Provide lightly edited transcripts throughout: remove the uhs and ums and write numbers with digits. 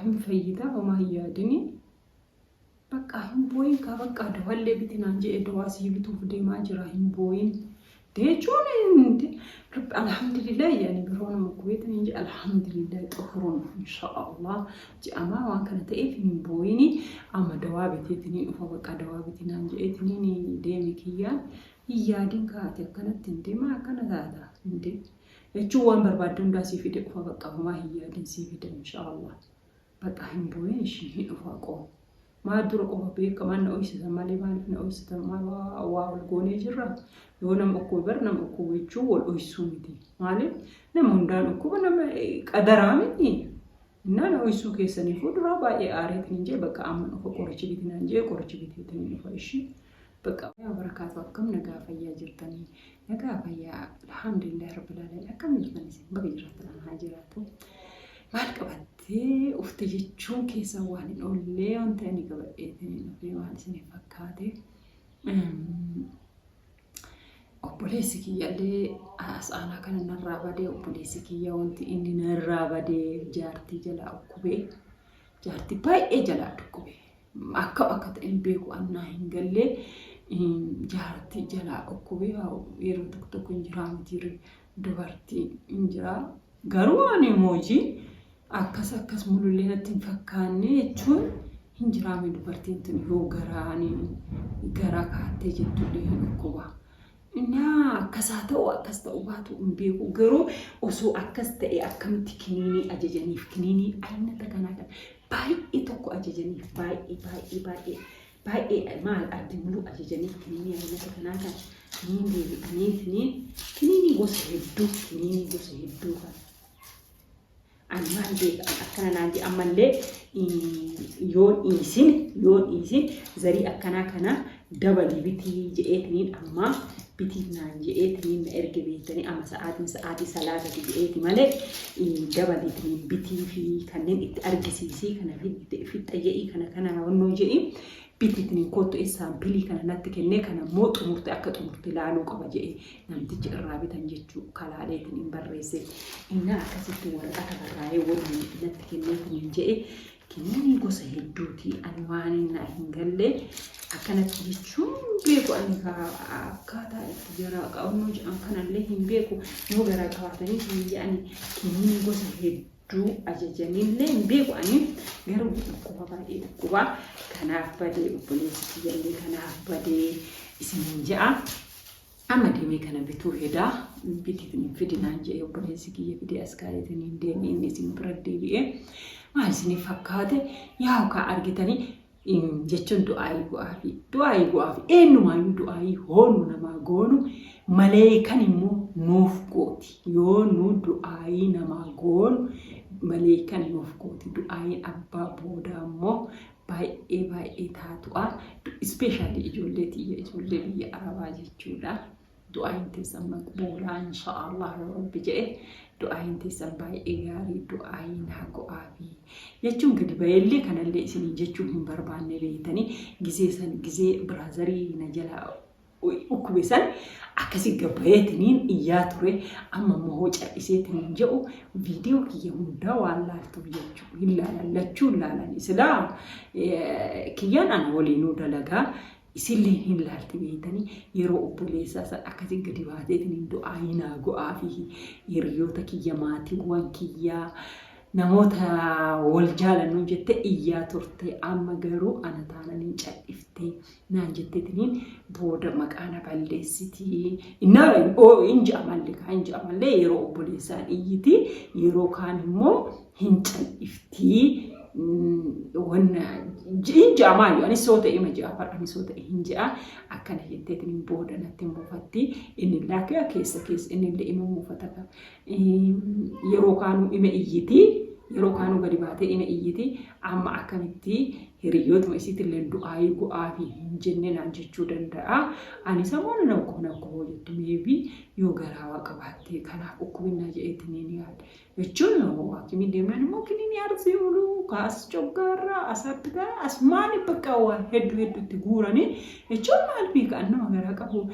هم فيدا وما هي دني بقى هم بوين كبقى دولة بتنانجي دواسي بتوفدي ما جرا هم بوين ديجون رب الحمد لله يعني برونا مكويت نجي الحمد لله تخرون إن شاء الله جي أما وان كانت في من بويني أما دوابتي تنين فبقى دوابتي نانجي تنيني ديمك هي دين كانت تندي ما كانت هذا تندي جوان بربادون داسي في دي فبقى وما هي دين سي في إن شاء الله بقى هم بوين شيء فاقو ما درقوا بيه كمان نقيس زمالي ما نفنا نقيس زمال والجوني جرا يونم أكبر نم أكبر جو والأيسومدي مالي نموندان أكبر نم أدرامي إننا نقيسو كيسني فودرا باي أريد نجى بقى أمن أفكورش بيتنا نجى كورش بيتنا نفايشي بقى يا بركات وكم نجا فيا جرتني نجا فيا الحمد لله رب العالمين أكمل جرتني بقى جرتنا هاجراتو مالك أبدي أفتجتشون كيسا وان أولي أنتني قبئتني نفري وان سني فكاتي أبوليسكي يلي أسأنا كان نرابدي أبوليسكي يوانتي إني نرابدي جارتي جلا أكوبي جارتي باي جلا أكوبي أكا تنبيكو أنا هنجلي جارتي جلا أكوبي أو يرو تكتوك انجرام تيري دوبارتي انجرا غرواني موجي akkas mulullee natti hin fakkaanne jechuun hin jiraame dubartiin tun yoo garaa kaattee jettullee hin dhukkuba. Innaa akkasaa ta'u akkas ta'u baatu hin beeku garuu osoo akkas ta'e akkamitti kiniinii ajajaniif kiniinii aynata kanaa kan baay'ee tokko ajajaniif baay'ee maal ardi muluu ajajaniif kiniinii aynata kanaa kan kiniinii gosa hedduu kan. Anmaan beeka akkana naanti ammallee yoon isin zarii akkanaa kana dabalii bitii je'eetiniin amma bitii naan je'eetiniin na erga beektanii amma sa'aatii salaatati je'eeti malee dabaliitiniin bitii fi kanneen itti argisiisii kana fixxayya'ii kana wannoo je'i bitiitiniin kottu saampilii kana natti kennee kana immoo xumurte akka xumurte ilaaluu qaba je'e namtichi irraa bitan jechuu kalaaleetiniin barreesse innaa akkasitti waraqata barraa'ee waliin natti kenneetiniin je'e kiniinii gosa hedduuti ani waan innaa hin galle akkanatti jechuun beeku ani akkaataa itti garaa qabannoo jedhan kanallee hin beeku yoo garaa qabaatanii hin jedhani kiniinii gosa hedduu ajajaniillee hin beeku ani garuu dhukkuba baay'ee dhukkuba kanaaf badee obboleessi jallee kanaaf badee isiniin ja'a amma deemee kana bituu hedaa bitiitiniin fidinaan jedhee obboleessi kiyya fidee as kaayetiniin deemee inni isin bira deebi'ee maal isiniif fakkaate yaa kaa argitanii jechuun du'aayii bu'aafi eenyumaayyuu du'aayii hoonu namaa goonu malee kan immoo nuuf gooti yoo nu du'aayii namaa goonu malee kan nuuf gooti du'aayiin abbaa booda immoo baay'ee taatu'a ispeeshaalii ijoollee biyya arabaa jechuudha du'aayiin teessan maqbuulaa inshaallah rabbi jedhe du'aayiin teessan baay'ee gaarii du'aayiin haa go'aafi jechuun gadi baay'ee kanallee isin jechuun hin barbaanne beeytanii gizee biraazarii na jala ukkubesan akkasi gabayeetiniin iyyaa ture amma immoo cal'iseetiniin jedhu viidiyoo kiyya hundaa waan laaltuuf jechuu hin laalan islaa kiyyaan ana waliinuu dalagaa isillee hin laalti beeytanii yeroo obboleessaa akkasi gadi baateetiniin du'aayiin haa go'aafi hiriyoota kiyya maatiiwwan kiyyaa namoota wal jaalannu jette iyyaa turte amma garuu ana taananii cal'iftee naan jetteetiniin booda maqaana balleessitii innaa inji amallee yeroo obboleessaan iyyiti yeroo kaan immoo hin cal'iftii wanna inji amaayyuu ani soo ta'e ma ja'a fadhani soo ta'e hin ja'a akkana jetteetiniin booda natti muufatti inni laakee keessa inni illee ima muufataka yeroo kaanuu ima iyyiti yeroo kaanuu gadi baatee ima iyyiti amma akkamitti hiriyootuma isiitillee du'aayii go'aafi hin jenne naan jechuu danda'a ani samoon na ko jettu meebi yoo garaa qabaattee kanaaf ukkubinnaa je'eetiniin yaada jechuun waakimii deemnaan immoo kiniin yaarsii muluu kaas coggaarraa asabbitaa as maali bakka waan hedduutti guuranii jechuun maal beeka nama garaa qabu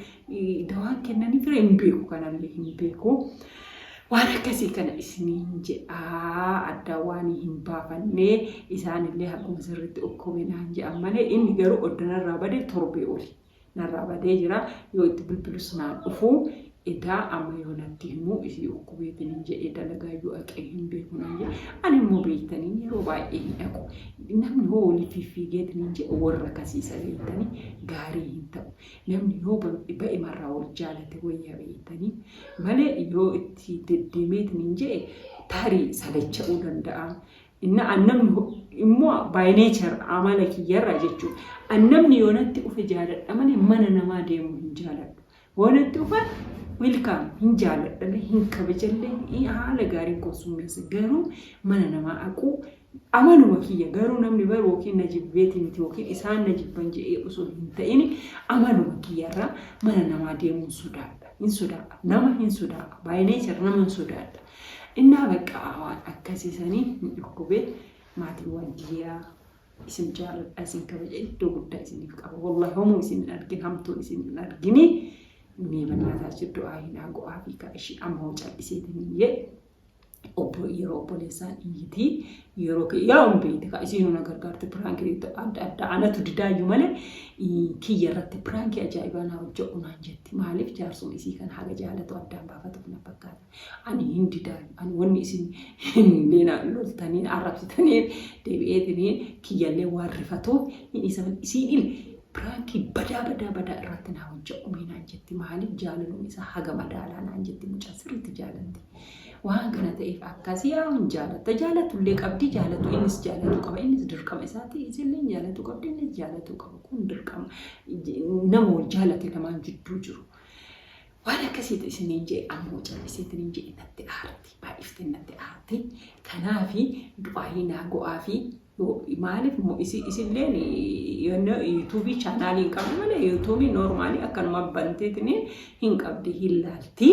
dawaan kennanii fira hin beeku kanallee hin beeku Waan akkasii kana isiniin jedhaa adda waan hin baafannee isaanillee akkuma sirriitti okkobinaan jedhan malee inni garuu oddanarraa badee torbee oli narraa badee jira yoo itti bilbilus naan dhufuu edaa amma yoonatti himuu isii okkobeetiin hin jedhee dalagaa yoo aqee hin beeku naan jedhe ani immoo beektanii yeroo baay'ee hin dhaqu namni yoo walii fiigeetiin hin jedhe warra kasiisa beektanii gaarii hin ta'u namni yoo ba'e marraa wal jaalate wayyaa beektanii malee yoo itti deddeemeetiin hin jedhe tarii salacha'uu danda'a. Inna annamni immoo by nature amala kiyyarraa jechuudha. Annamni yoonatti ufe jaaladha malee mana namaa deemu hin jaaladhu. Yoonatti ufe welcome hin jaaladha hin kabajallee haala gaariin konsummeessa garuu mana namaa aqu amanuma kiyya garuu namni baruu yookiin najibbeetii miti yookiin isaan najibban jedhee osoo hin ta'in amanuma kiyyarraa mana namaa deemuun sodaadha. Hin sodaadha nama hin sodaadha by nature nama hin sodaadha. Innaa bakka waan akkasiisanii hin dhukkubee maatiiwwan kiyyaa isin jaaladha isin kabaja iddoo guddaa isiniif qaba. Wallahi homuu isin hin argin hamtuun isin hin argini. Mee mannaataa jidduu aayinaa go'aa fi kaa'ishii amma cal'iseetiin jedhe yeroo obboleessaan iyyitii yeroo yaa beekte ka isiin una gargaarte piraankii adda addaa anatu didaayyuu malee kiyya irratti piraankii ajaa'ibaa naa hojjedhu naan jetti maaliif jaarsuun isii kan haga jaalatu addaan baafatuuf na fakkaata ani hin didaayu ani wanni isin leena loltanii arrabsitanii deebi'eetiniin kiyyallee waan rifatuuf isiin piraankii badaa irratti naa hojjedhu mee naan jetti maaliif jaalaluun isaa haga madaalaa naan jetti mucaa sirriitti jaalanti. Waan kana ta'eef akkasii yaa hin jaalatta jaalatullee qabdi jaalatu innis jaalatu qaba innis dirqama isaati isillee jaalatu qabdi innis jaalatu qaba kun dirqama nama wal jaalate lamaan jidduu jiru. Waan akkasii isiniin jedhe ammoo calliseetiin jedhe natti aarti baay'iftee natti aarti kanaafi du'aayi naa go'aa fi maaliif isilleen yuutuubii chaanaaliin qabdi malee yuutuubii noormaalii akkanuma banteetiin hin qabdi hin laalti.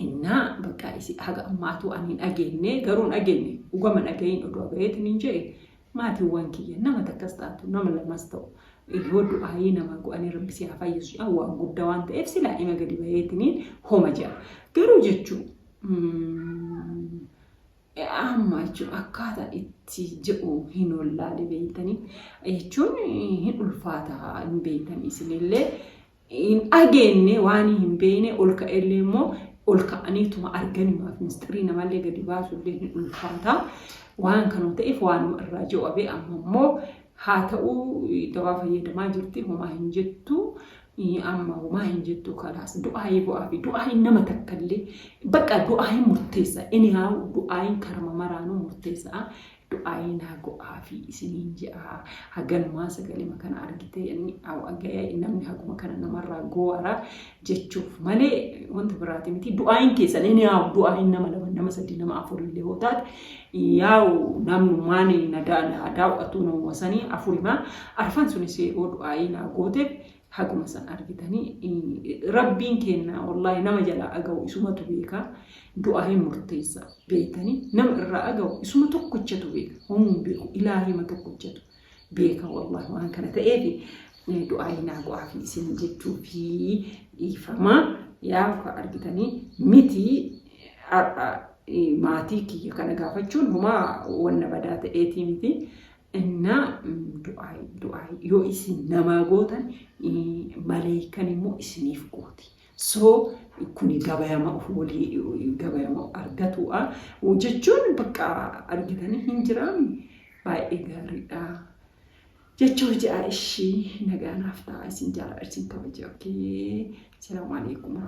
Inna bakka isi haga ammaatu anin agenne garuun agenne ugama nagayin odoo agayeetiin hin jedhe maatiiwwan kiyya nama takkas taatu nama lamas ta'u yoo du'aayii nama go'anii rabbi si haa fayyisu waan guddaa waan ta'eef silaa ima gadi baheetiniin homa jira garuu jechuun amma jechuun akkaataa itti jedhu hin ollaale beeytanii jechuun hin ulfaata hin beeytanii isinillee hin agenne waan hin beeyne ol ka'ellee immoo ol ka'aniituma arganimaaf mistirii namallee gadi baasullee hin ulfaata waan kanuu ta'eef waan irraa jawabee amma immoo haa ta'uu dawaa fayyadamaa jirti homaa hin jettu amma homaa hin jettu kalaas du'aayii bu'aa fi du'aayiin nama takkallee bakka du'aayiin murteessa inni haa du'aayiin karama maraanuu murteessa du'aayiin haa go'aa fi isiniin je'a haganumaa sagalee kana argite inni namni haguma kana namarraa go'ara jechuuf malee wanta biraati miti du'aayiin keessan inni haa du'aayiin nama lama nama sadii nama afurillee yoo taate yaa'u namni maani daawwatu nama wasanii afurimaa arfan sunis yoo du'aayiin haa gooteef haguma san argitanii rabbiin kenna wallahi nama jala agaw isumatu beeka du'aayiin murteessa beekanii nama irraa agaw isuma tokkochatu beeka homuun beeku ilaahima tokkochatu beeka wallahi waan kana ta'eef du'aayiin haa go'aa fi isin jechuu fi ifama yaa ka argitanii miti maatii kiyya kana gaafachuun homaa wanna badaa ta'eetii miti. Inna du'aayi yoo isin namaa gootan maleekan immoo isiniif gooti. So kuni gabayama walii gabayama argatu'a jechuun bakka argitanii hin jiraan baay'ee gaariidha. Jechuu ja'a ishii nagaanaaf ta'a isin jaalala isin kabaja. Okay. Salaamu alaikum.